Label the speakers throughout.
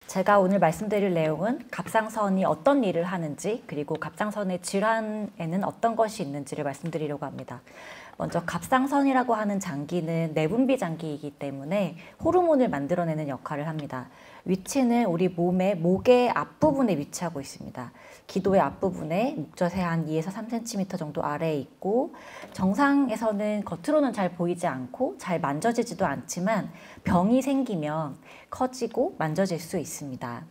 Speaker 1: 제가 오늘 말씀드릴 내용은 갑상선이 어떤 일을 하는지, 그리고 갑상선의 질환에는 어떤 것이 있는지를 말씀드리려고 합니다. 먼저 갑상선이라고 하는 장기는 내분비 장기이기 때문에 호르몬을 만들어내는 역할을 합니다. 위치는 우리 몸의 목의 앞부분에 위치하고 있습니다. 기도의 앞부분에 목젖의 한 2에서 3cm 정도 아래에 있고, 정상에서는 겉으로는 잘 보이지 않고 잘 만져지지도 않지만 병이 생기면 커지고 만져질 수 있습니다.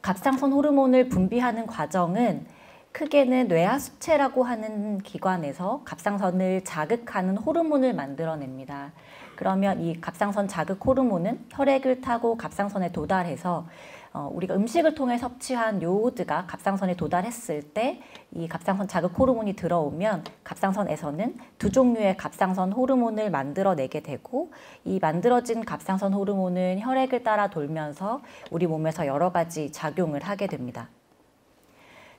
Speaker 1: 갑상선 호르몬을 분비하는 과정은 크게는 뇌하수체라고 하는 기관에서 갑상선을 자극하는 호르몬을 만들어냅니다. 그러면 이 갑상선 자극 호르몬은 혈액을 타고 갑상선에 도달해서 우리가 음식을 통해 섭취한 요오드가 갑상선에 도달했을 때 이 갑상선 자극 호르몬이 들어오면 갑상선에서는 두 종류의 갑상선 호르몬을 만들어내게 되고, 이 만들어진 갑상선 호르몬은 혈액을 따라 돌면서 우리 몸에서 여러 가지 작용을 하게 됩니다.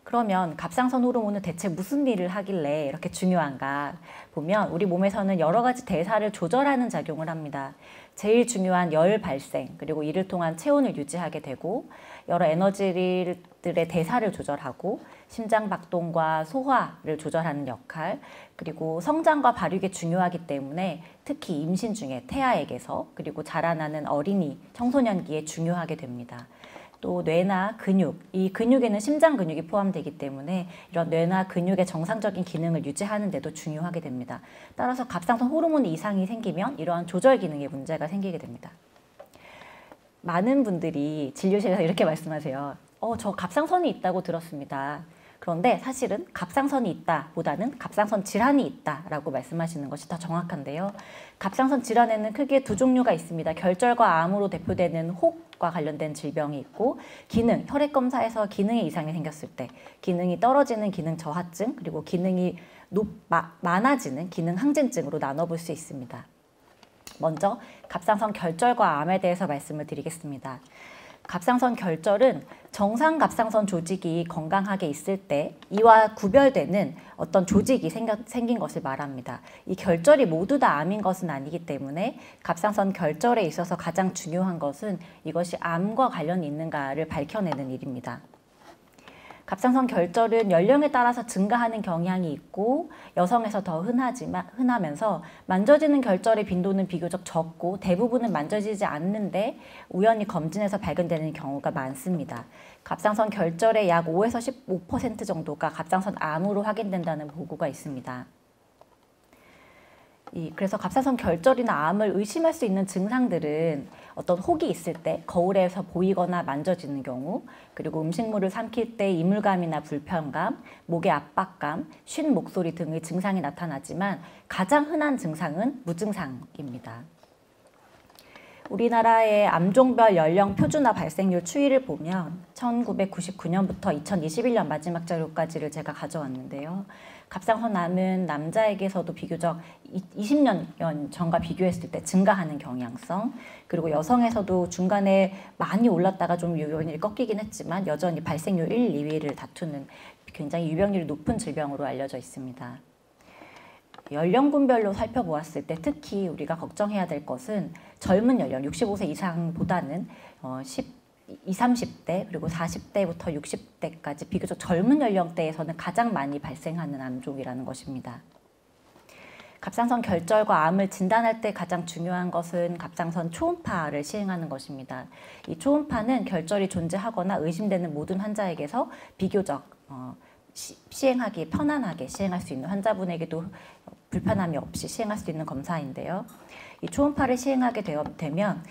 Speaker 1: 그러면 갑상선 호르몬은 대체 무슨 일을 하길래 이렇게 중요한가 보면, 우리 몸에서는 여러 가지 대사를 조절하는 작용을 합니다. 제일 중요한 열 발생, 그리고 이를 통한 체온을 유지하게 되고, 여러 에너지들의 대사를 조절하고, 심장 박동과 소화를 조절하는 역할, 그리고 성장과 발육에 중요하기 때문에 특히 임신 중에 태아에게서, 그리고 자라나는 어린이, 청소년기에 중요하게 됩니다. 또 뇌나 근육, 이 근육에는 심장 근육이 포함되기 때문에 이런 뇌나 근육의 정상적인 기능을 유지하는 데도 중요하게 됩니다. 따라서 갑상선 호르몬 이상이 생기면 이러한 조절 기능에 문제가 생기게 됩니다. 많은 분들이 진료실에서 이렇게 말씀하세요. 저 갑상선이 있다고 들었습니다. 그런데 사실은 갑상선이 있다 보다는 갑상선 질환이 있다라고 말씀하시는 것이 더 정확한데요. 갑상선 질환에는 크게 두 종류가 있습니다. 결절과 암으로 대표되는 혹과 관련된 질병이 있고, 기능, 혈액 검사에서 기능에 이상이 생겼을 때 기능이 떨어지는 기능 저하증, 그리고 기능이 많아지는 기능 항진증으로 나눠볼 수 있습니다. 먼저 갑상선 결절과 암에 대해서 말씀을 드리겠습니다. 갑상선 결절은 정상 갑상선 조직이 건강하게 있을 때 이와 구별되는 어떤 조직이 생긴 것을 말합니다. 이 결절이 모두 다 암인 것은 아니기 때문에 갑상선 결절에 있어서 가장 중요한 것은 이것이 암과 관련이 있는가를 밝혀내는 일입니다. 갑상선 결절은 연령에 따라서 증가하는 경향이 있고, 여성에서 더 흔하면서 만져지는 결절의 빈도는 비교적 적고 대부분은 만져지지 않는데 우연히 검진에서 발견되는 경우가 많습니다. 갑상선 결절의 약 5에서 15% 정도가 갑상선 암으로 확인된다는 보고가 있습니다. 그래서 갑상선 결절이나 암을 의심할 수 있는 증상들은 어떤 혹이 있을 때 거울에서 보이거나 만져지는 경우, 그리고 음식물을 삼킬 때 이물감이나 불편감, 목의 압박감, 쉰 목소리 등의 증상이 나타나지만 가장 흔한 증상은 무증상입니다. 우리나라의 암종별 연령 표준화 발생률 추이를 보면 1999년부터 2021년 마지막 자료까지를 제가 가져왔는데요. 갑상선 암은 남자에게서도 비교적 20년 전과 비교했을 때 증가하는 경향성, 그리고 여성에서도 중간에 많이 올랐다가 좀 유병률이 꺾이긴 했지만 여전히 발생률 1, 2위를 다투는 굉장히 유병률이 높은 질병으로 알려져 있습니다. 연령군별로 살펴보았을 때 특히 우리가 걱정해야 될 것은 젊은 연령, 65세 이상보다는 20, 30대 그리고 40대부터 60대까지 비교적 젊은 연령대에서는 가장 많이 발생하는 암종이라는 것입니다. 갑상선 결절과 암을 진단할 때 가장 중요한 것은 갑상선 초음파를 시행하는 것입니다. 이 초음파는 결절이 존재하거나 의심되는 모든 환자에게서 비교적 시행하기 편안하게 시행할 수 있는, 환자분에게도 불편함이 없이 시행할 수 있는 검사인데요. 이 초음파를 시행하게 되면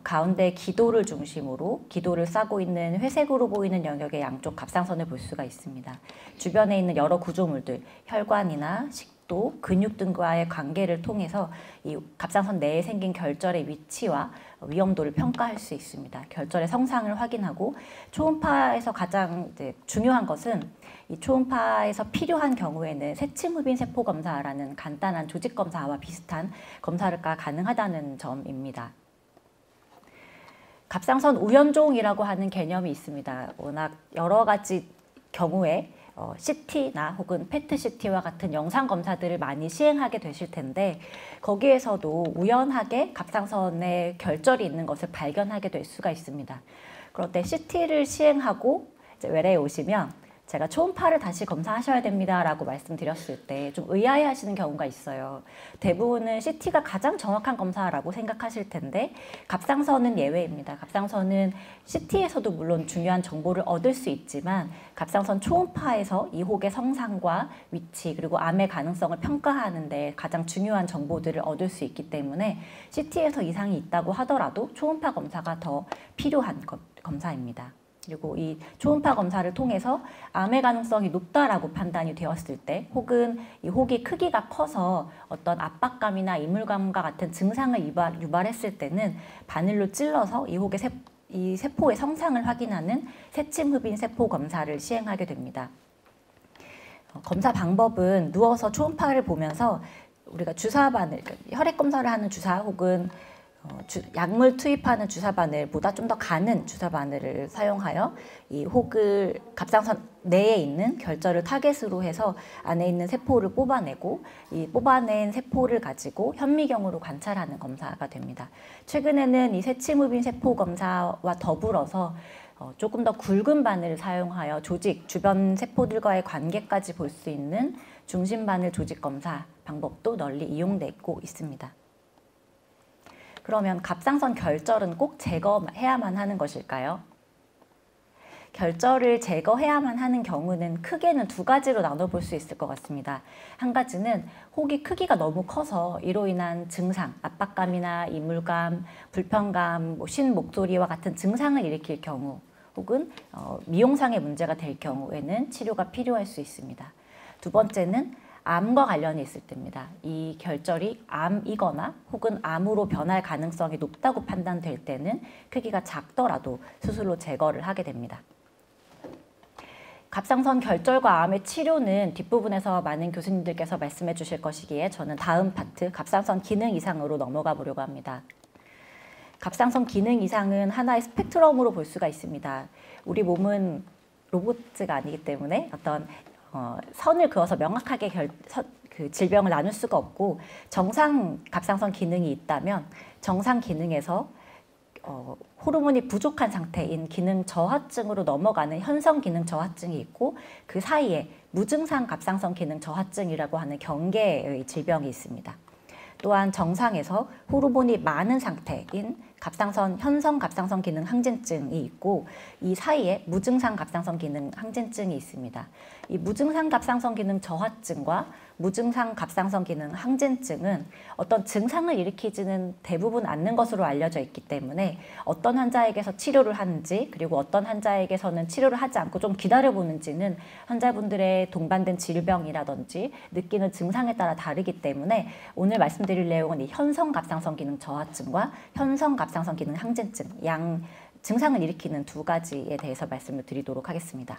Speaker 1: 가운데 기도를 중심으로 기도를 싸고 있는 회색으로 보이는 영역의 양쪽 갑상선을 볼 수가 있습니다. 주변에 있는 여러 구조물들, 혈관이나 식도, 근육 등과의 관계를 통해서 이 갑상선 내에 생긴 결절의 위치와 위험도를 평가할 수 있습니다. 결절의 성상을 확인하고, 초음파에서 가장 중요한 것은 이 초음파에서 필요한 경우에는 세침흡인 세포 검사라는 간단한 조직 검사와 비슷한 검사가 가능하다는 점입니다. 갑상선 우연종이라고 하는 개념이 있습니다. 워낙 여러 가지 경우에 CT나 혹은 PET-CT와 같은 영상 검사들을 많이 시행하게 되실 텐데 거기에서도 우연하게 갑상선에 결절이 있는 것을 발견하게 될 수가 있습니다. 그런데 CT를 시행하고 이제 외래에 오시면 제가 초음파를 다시 검사하셔야 됩니다 라고 말씀드렸을 때 좀 의아해 하시는 경우가 있어요. 대부분은 CT가 가장 정확한 검사라고 생각하실 텐데 갑상선은 예외입니다. 갑상선은 CT에서도 물론 중요한 정보를 얻을 수 있지만 갑상선 초음파에서 이 혹의 성상과 위치 그리고 암의 가능성을 평가하는 데 가장 중요한 정보들을 얻을 수 있기 때문에 CT에서 이상이 있다고 하더라도 초음파 검사가 더 필요한 검사입니다. 그리고 이 초음파 검사를 통해서 암의 가능성이 높다라고 판단이 되었을 때 혹은 이 혹이 크기가 커서 어떤 압박감이나 이물감과 같은 증상을 유발했을 때는 바늘로 찔러서 이 혹의 이 세포의 성상을 확인하는 세침흡인 세포 검사를 시행하게 됩니다. 검사 방법은 누워서 초음파를 보면서 우리가 주사바늘, 혈액 검사를 하는 주사 혹은 약물 투입하는 주사바늘보다 좀 더 가는 주사바늘을 사용하여 이 혹을 갑상선 내에 있는 결절을 타겟으로 해서 안에 있는 세포를 뽑아내고 이 뽑아낸 세포를 가지고 현미경으로 관찰하는 검사가 됩니다. 최근에는 이 세침흡인 세포 검사와 더불어서 조금 더 굵은 바늘을 사용하여 조직, 주변 세포들과의 관계까지 볼 수 있는 중심바늘 조직 검사 방법도 널리 이용되고 있습니다. 그러면 갑상선 결절은 꼭 제거해야만 하는 것일까요? 결절을 제거해야만 하는 경우는 크게는 두 가지로 나눠볼 수 있을 것 같습니다. 한 가지는 혹이 크기가 너무 커서 이로 인한 증상, 압박감이나 이물감, 불편감, 쉰 목소리와 같은 증상을 일으킬 경우 혹은 미용상의 문제가 될 경우에는 치료가 필요할 수 있습니다. 두 번째는 암과 관련이 있을 때입니다. 이 결절이 암이거나 혹은 암으로 변할 가능성이 높다고 판단될 때는 크기가 작더라도 수술로 제거를 하게 됩니다. 갑상선 결절과 암의 치료는 뒷부분에서 많은 교수님들께서 말씀해 주실 것이기에 저는 다음 파트 갑상선 기능 이상으로 넘어가 보려고 합니다. 갑상선 기능 이상은 하나의 스펙트럼으로 볼 수가 있습니다. 우리 몸은 로봇가 아니기 때문에 어떤 선을 그어서 명확하게 그 질병을 나눌 수가 없고 정상 갑상선 기능이 있다면 정상 기능에서 호르몬이 부족한 상태인 기능 저하증으로 넘어가는 현성 기능 저하증이 있고 그 사이에 무증상 갑상선 기능 저하증이라고 하는 경계의 질병이 있습니다. 또한 정상에서 호르몬이 많은 상태인 현성 갑상선 기능 항진증이 있고 이 사이에 무증상 갑상선 기능 항진증이 있습니다. 이 무증상 갑상선 기능 저하증과 무증상 갑상선 기능 항진증은 어떤 증상을 일으키지는 대부분 않는 것으로 알려져 있기 때문에 어떤 환자에게서 치료를 하는지 그리고 어떤 환자에게서는 치료를 하지 않고 좀 기다려보는지는 환자분들의 동반된 질병이라든지 느끼는 증상에 따라 다르기 때문에 오늘 말씀드릴 내용은 이 현성 갑상선 기능 저하증과 현성 갑상선 기능 항진증 양 증상을 일으키는 두 가지에 대해서 말씀을 드리도록 하겠습니다.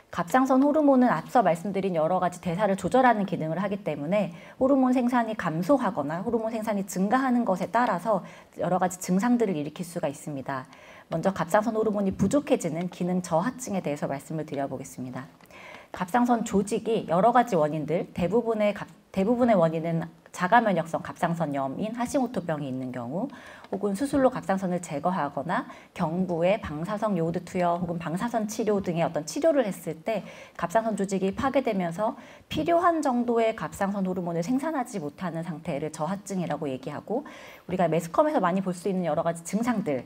Speaker 1: 갑상선 호르몬은 앞서 말씀드린 여러 가지 대사를 조절하는 기능을 하기 때문에 호르몬 생산이 감소하거나 호르몬 생산이 증가하는 것에 따라서 여러 가지 증상들을 일으킬 수가 있습니다. 먼저 갑상선 호르몬이 부족해지는 기능 저하증에 대해서 말씀을 드려보겠습니다. 갑상선 조직이 여러 가지 원인들, 대부분의 원인은 자가면역성 갑상선염인 하시모토병이 있는 경우 혹은 수술로 갑상선을 제거하거나 경부에 방사성 요오드 투여 혹은 방사선 치료 등의 어떤 치료를 했을 때 갑상선 조직이 파괴되면서 필요한 정도의 갑상선 호르몬을 생산하지 못하는 상태를 저하증이라고 얘기하고 우리가 매스컴에서 많이 볼 수 있는 여러 가지 증상들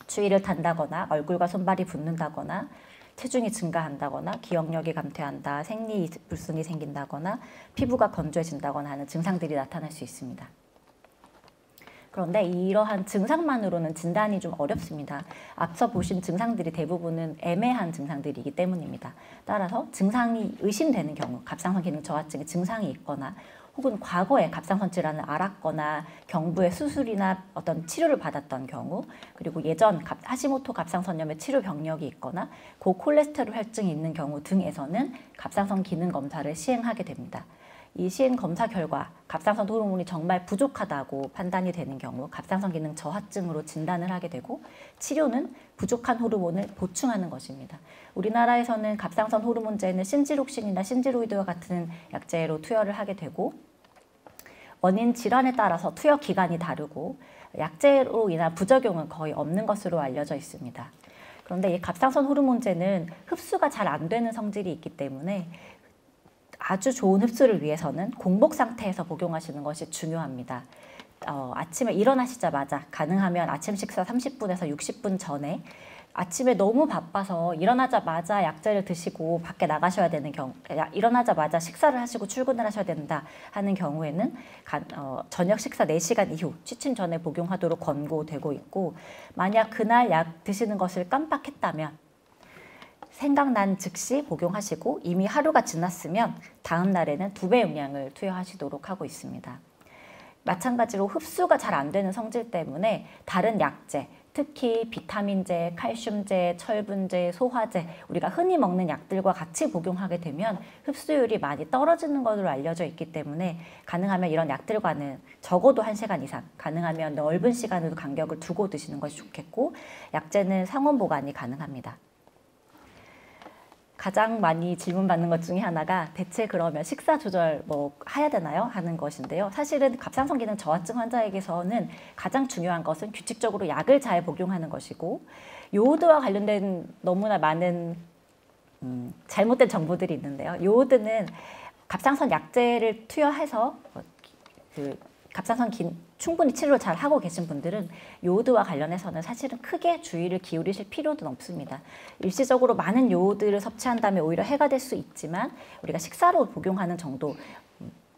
Speaker 1: 추위를 탄다거나 얼굴과 손발이 붓는다거나 체중이 증가한다거나 기억력이 감퇴한다, 생리불순이 생긴다거나 피부가 건조해진다거나 하는 증상들이 나타날 수 있습니다. 그런데 이러한 증상만으로는 진단이 좀 어렵습니다. 앞서 보신 증상들이 대부분은 애매한 증상들이기 때문입니다. 따라서 증상이 의심되는 경우, 갑상선 기능 저하증의 증상이 있거나 혹은 과거에 갑상선 질환을 앓았거나 경부의 수술이나 어떤 치료를 받았던 경우 그리고 예전 하시모토 갑상선염의 치료 병력이 있거나 고콜레스테롤 혈증이 있는 경우 등에서는 갑상선 기능 검사를 시행하게 됩니다. 이 시행 검사 결과 갑상선 호르몬이 정말 부족하다고 판단이 되는 경우 갑상선 기능 저하증으로 진단을 하게 되고 치료는 부족한 호르몬을 보충하는 것입니다. 우리나라에서는 갑상선 호르몬제는 신지록신이나 신지로이드와 같은 약제로 투여를 하게 되고 원인 질환에 따라서 투여 기간이 다르고 약제로 인한 부작용은 거의 없는 것으로 알려져 있습니다. 그런데 이 갑상선 호르몬제는 흡수가 잘 안 되는 성질이 있기 때문에 아주 좋은 흡수를 위해서는 공복 상태에서 복용하시는 것이 중요합니다. 아침에 일어나시자마자 가능하면 아침 식사 30분에서 60분 전에 아침에 너무 바빠서 일어나자마자 약제를 드시고 밖에 나가셔야 되는 경우, 일어나자마자 식사를 하시고 출근을 하셔야 된다 하는 경우에는 저녁 식사 4시간 이후 취침 전에 복용하도록 권고되고 있고, 만약 그날 약 드시는 것을 깜빡했다면 생각난 즉시 복용하시고 이미 하루가 지났으면 다음 날에는 2배 용량을 투여하시도록 하고 있습니다. 마찬가지로 흡수가 잘 안 되는 성질 때문에 다른 약제, 특히 비타민제, 칼슘제, 철분제, 소화제, 우리가 흔히 먹는 약들과 같이 복용하게 되면 흡수율이 많이 떨어지는 것으로 알려져 있기 때문에 가능하면 이런 약들과는 적어도 1시간 이상, 가능하면 넓은 시간으로 간격을 두고 드시는 것이 좋겠고, 약제는 상온 보관이 가능합니다. 가장 많이 질문받는 것 중에 하나가 대체 그러면 식사 조절 뭐 해야 되나요? 하는 것인데요. 사실은 갑상선 기능 저하증 환자에게서는 가장 중요한 것은 규칙적으로 약을 잘 복용하는 것이고, 요오드와 관련된 너무나 많은 잘못된 정보들이 있는데요. 요오드는 갑상선 약제를 투여해서 갑상선 충분히 치료를 잘 하고 계신 분들은 요오드와 관련해서는 사실은 크게 주의를 기울이실 필요는 없습니다. 일시적으로 많은 요오드를 섭취한다면 오히려 해가 될 수 있지만 우리가 식사로 복용하는 정도,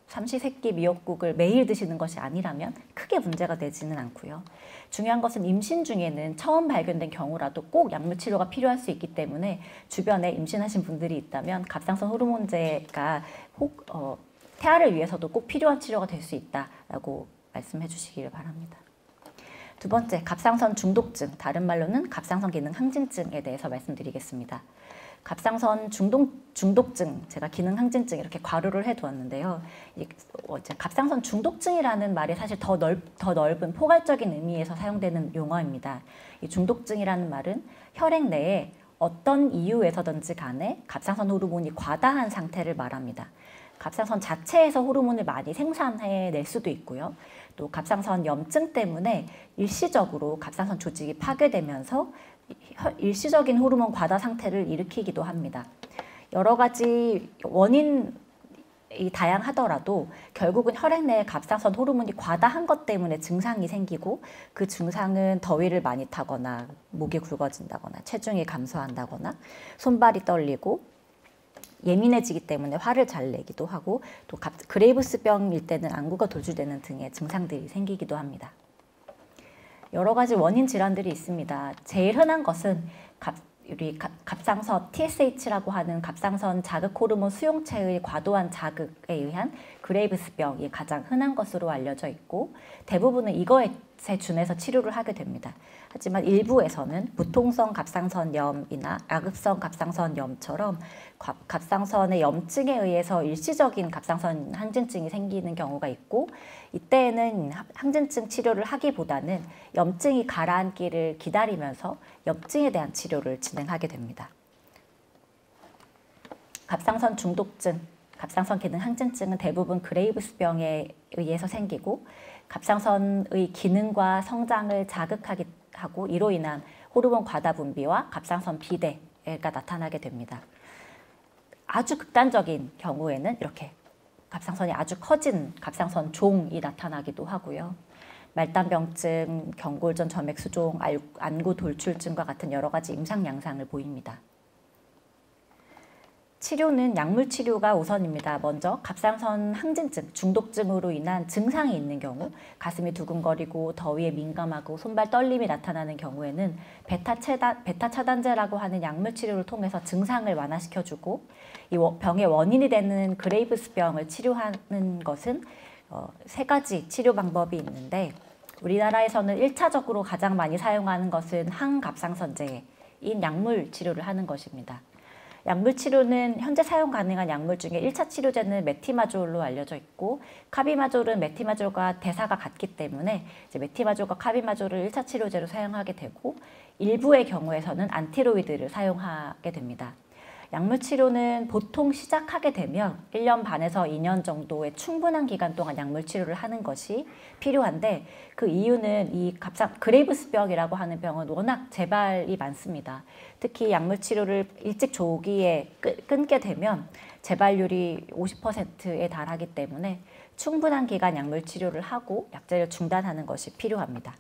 Speaker 1: 삼시세끼 미역국을 매일 드시는 것이 아니라면 크게 문제가 되지는 않고요. 중요한 것은 임신 중에는 처음 발견된 경우라도 꼭 약물 치료가 필요할 수 있기 때문에 주변에 임신하신 분들이 있다면 갑상선 호르몬제가 태아를 위해서도 꼭 필요한 치료가 될 수 있다라고 말씀해 주시길 바랍니다. 두 번째, 갑상선 중독증, 다른 말로는 갑상선 기능 항진증에 대해서 말씀드리겠습니다. 갑상선 중독증, 제가 기능 항진증 이렇게 괄호를 해두었는데요. 갑상선 중독증이라는 말이 사실 더 넓은 포괄적인 의미에서 사용되는 용어입니다. 이 중독증이라는 말은 혈액 내에 어떤 이유에서든지 간에 갑상선 호르몬이 과다한 상태를 말합니다. 갑상선 자체에서 호르몬을 많이 생산해낼 수도 있고요. 또 갑상선 염증 때문에 일시적으로 갑상선 조직이 파괴되면서 일시적인 호르몬 과다 상태를 일으키기도 합니다. 여러 가지 원인이 다양하더라도 결국은 혈액 내에 갑상선 호르몬이 과다한 것 때문에 증상이 생기고, 그 증상은 더위를 많이 타거나 목이 굵어진다거나 체중이 감소한다거나 손발이 떨리고 예민해지기 때문에 화를 잘 내기도 하고, 또 그레이브스병일 때는 안구가 돌출되는 등의 증상들이 생기기도 합니다. 여러 가지 원인 질환들이 있습니다. 제일 흔한 것은 우리 갑상선 TSH라고 하는 갑상선 자극 호르몬 수용체의 과도한 자극에 의한 그레이브스병이 가장 흔한 것으로 알려져 있고, 대부분은 이거에 준해서 치료를 하게 됩니다. 하지만 일부에서는 무통성 갑상선염이나 악읍성 갑상선염처럼 갑상선의 염증에 의해서 일시적인 갑상선 항진증이 생기는 경우가 있고, 이때에는 항진증 치료를 하기보다는 염증이 가라앉기를 기다리면서 염증에 대한 치료를 진행하게 됩니다. 갑상선 중독증, 갑상선 기능 항진증은 대부분 그레이브스병에 의해서 생기고, 갑상선의 기능과 성장을 자극하고 이로 인한 호르몬 과다 분비와 갑상선 비대가 나타나게 됩니다. 아주 극단적인 경우에는 이렇게 갑상선이 아주 커진 갑상선 종이 나타나기도 하고요. 말단병증, 경골전 점액수종, 안구 돌출증과 같은 여러 가지 임상 양상을 보입니다. 치료는 약물 치료가 우선입니다. 먼저 갑상선 항진증, 중독증으로 인한 증상이 있는 경우, 가슴이 두근거리고 더위에 민감하고 손발 떨림이 나타나는 경우에는 베타 차단제라고 하는 약물 치료를 통해서 증상을 완화시켜주고, 이 병의 원인이 되는 그레이브스병을 치료하는 것은 3가지 치료 방법이 있는데, 우리나라에서는 1차적으로 가장 많이 사용하는 것은 항갑상선제인 약물 치료를 하는 것입니다. 약물 치료는 현재 사용 가능한 약물 중에 1차 치료제는 메티마졸로 알려져 있고 카비마졸은 메티마졸과 대사가 같기 때문에 이제 메티마졸과 카비마졸을 1차 치료제로 사용하게 되고 일부의 경우에서는 안티로이드를 사용하게 됩니다. 약물 치료는 보통 시작하게 되면 1년 반에서 2년 정도의 충분한 기간 동안 약물 치료를 하는 것이 필요한데 그 이유는 이 그레이브스병이라고 하는 병은 워낙 재발이 많습니다. 특히 약물 치료를 일찍 조기에 끊게 되면 재발률이 50%에 달하기 때문에 충분한 기간 약물 치료를 하고 약제를 중단하는 것이 필요합니다.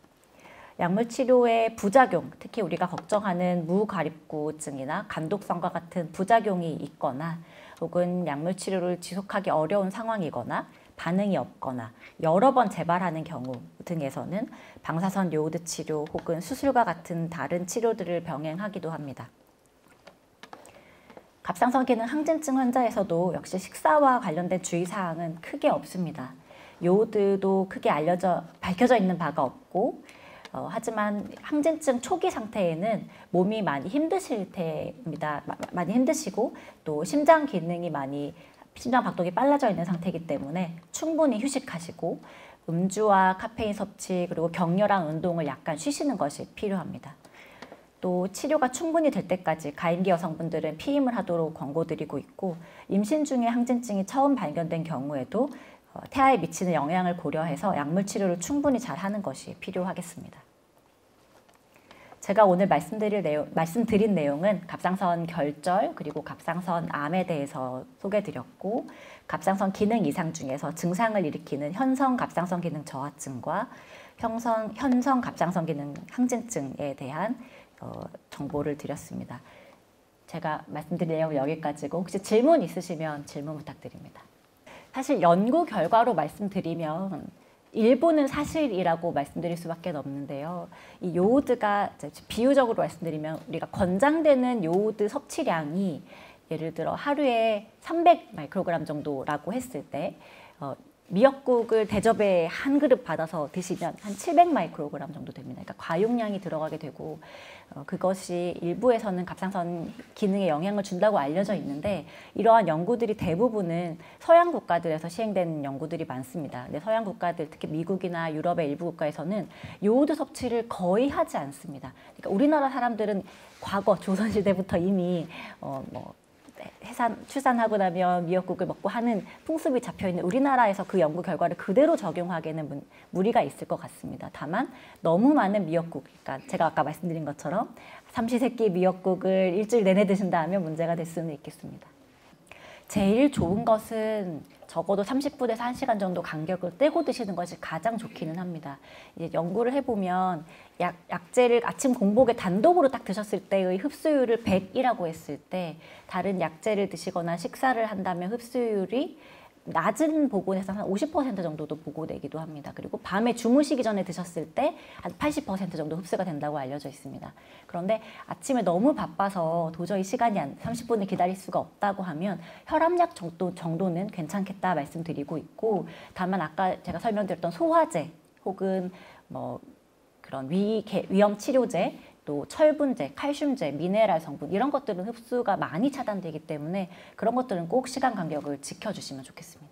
Speaker 1: 약물 치료의 부작용, 특히 우리가 걱정하는 무과립구증이나 간독성과 같은 부작용이 있거나 혹은 약물 치료를 지속하기 어려운 상황이거나 반응이 없거나 여러 번 재발하는 경우 등에서는 방사선 요오드 치료 혹은 수술과 같은 다른 치료들을 병행하기도 합니다. 갑상선 기능 항진증 환자에서도 역시 식사와 관련된 주의사항은 크게 없습니다. 요오드도 크게 밝혀져 있는 바가 없고 하지만 항진증 초기 상태에는 몸이 많이 힘드실 때입니다. 많이 힘드시고 또 심장 박동이 빨라져 있는 상태이기 때문에 충분히 휴식하시고 음주와 카페인 섭취 그리고 격렬한 운동을 약간 쉬시는 것이 필요합니다. 또 치료가 충분히 될 때까지 가임기 여성분들은 피임을 하도록 권고드리고 있고 임신 중에 항진증이 처음 발견된 경우에도 태아에 미치는 영향을 고려해서 약물 치료를 충분히 잘 하는 것이 필요하겠습니다. 제가 오늘 말씀드린 내용은 갑상선 결절 그리고 갑상선 암에 대해서 소개드렸고 갑상선 기능 이상 중에서 증상을 일으키는 현성 갑상선 기능 저하증과 현성 갑상선 기능 항진증에 대한 정보를 드렸습니다. 제가 말씀드린 내용은 여기까지고 혹시 질문 있으시면 질문 부탁드립니다. 사실 연구 결과로 말씀드리면 일부는 사실이라고 말씀드릴 수밖에 없는데요. 이 요오드가 비유적으로 말씀드리면 우리가 권장되는 요오드 섭취량이 예를 들어 하루에 300 마이크로그램 정도라고 했을 때 미역국을 대접에 한 그릇 받아서 드시면 한 700 마이크로그램 정도 됩니다. 그러니까 과용량이 들어가게 되고 그것이 일부에서는 갑상선 기능에 영향을 준다고 알려져 있는데 이러한 연구들이 대부분은 서양 국가들에서 시행된 연구들이 많습니다. 근데 서양 국가들 특히 미국이나 유럽의 일부 국가에서는 요오드 섭취를 거의 하지 않습니다. 그러니까 우리나라 사람들은 과거 조선시대부터 이미 출산하고 나면 미역국을 먹고 하는 풍습이 잡혀있는 우리나라에서 그 연구 결과를 그대로 적용하기에는 무리가 있을 것 같습니다. 다만 너무 많은 미역국, 그러니까 제가 아까 말씀드린 것처럼 삼시세끼 미역국을 일주일 내내 드신다 하면 문제가 될 수는 있겠습니다. 제일 좋은 것은 적어도 30분에서 1시간 정도 간격을 떼고 드시는 것이 가장 좋기는 합니다. 이제 연구를 해보면 약제를 아침 공복에 단독으로 딱 드셨을 때의 흡수율을 100이라고 했을 때 다른 약제를 드시거나 식사를 한다면 흡수율이 낮은 보고에서 한 50% 정도도 보고되기도 합니다. 그리고 밤에 주무시기 전에 드셨을 때 한 80% 정도 흡수가 된다고 알려져 있습니다. 그런데 아침에 너무 바빠서 도저히 시간이 30분을 기다릴 수가 없다고 하면 혈압약 정도는 괜찮겠다 말씀드리고 있고 다만 아까 제가 설명드렸던 소화제 혹은 그런 위험 치료제 또 철분제, 칼슘제, 미네랄 성분 이런 것들은 흡수가 많이 차단되기 때문에 그런 것들은 꼭 시간 간격을 지켜주시면 좋겠습니다.